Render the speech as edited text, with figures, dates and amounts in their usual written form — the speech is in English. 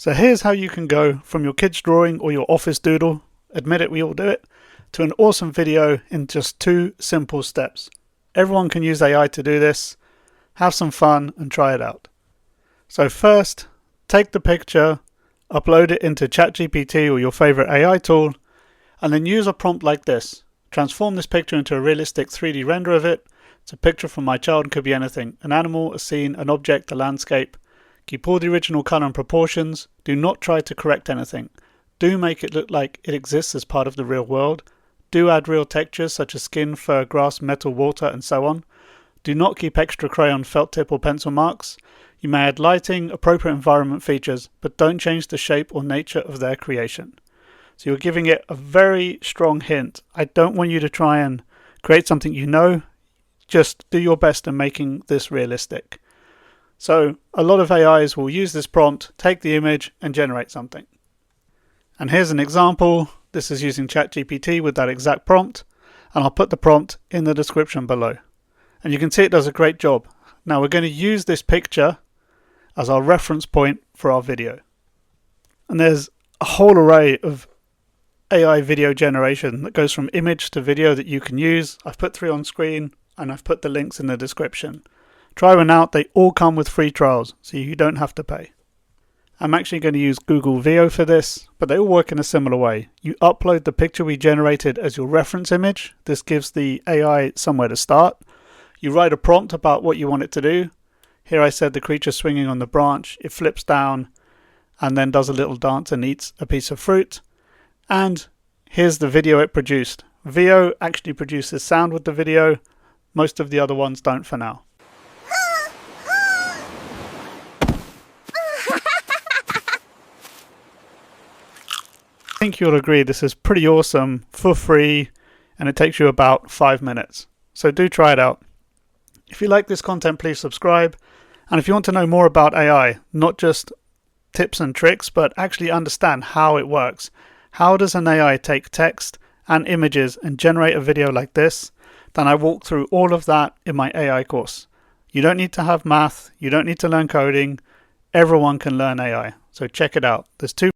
So here's how you can go from your kid's drawing or your office doodle, admit it, we all do it, to an awesome video in just 2 simple steps. Everyone can use AI to do this. Have some fun and try it out. So first, take the picture, upload it into ChatGPT or your favorite AI tool, and then use a prompt like this. Transform this picture into a realistic 3D render of it. It's a picture from my child and could be anything. An animal, a scene, an object, a landscape. Keep all the original color and proportions. Do not try to correct anything. Do make it look like it exists as part of the real world. Do add real textures such as skin, fur, grass, metal, water, and so on. Do not keep extra crayon, felt tip, or pencil marks. You may add lighting, appropriate environment features, but don't change the shape or nature of their creation. So you're giving it a very strong hint. I don't want you to try and create something you know. Just do your best in making this realistic. So a lot of AIs will use this prompt, take the image, and generate something. And here's an example. This is using ChatGPT with that exact prompt, and I'll put the prompt in the description below. And you can see it does a great job. Now we're going to use this picture as our reference point for our video. And there's a whole array of AI video generation that goes from image to video that you can use. I've put 3 on screen and I've put the links in the description. Try one out. They all come with free trials, so you don't have to pay. I'm actually going to use Google Veo for this, but they all work in a similar way. You upload the picture we generated as your reference image. This gives the AI somewhere to start. You write a prompt about what you want it to do. Here I said the creature swinging on the branch. It flips down and then does a little dance and eats a piece of fruit. And here's the video it produced. Veo actually produces sound with the video. Most of the other ones don't for now. I think you'll agree this is pretty awesome for free, and it takes you about 5 minutes. So do try it out. If you like this content, please subscribe. And if you want to know more about AI, not just tips and tricks, but actually understand how it works. How does an AI take text and images and generate a video like this? Then I walk through all of that in my AI course. You don't need to have math. You don't need to learn coding. Everyone can learn AI. So check it out. There's 2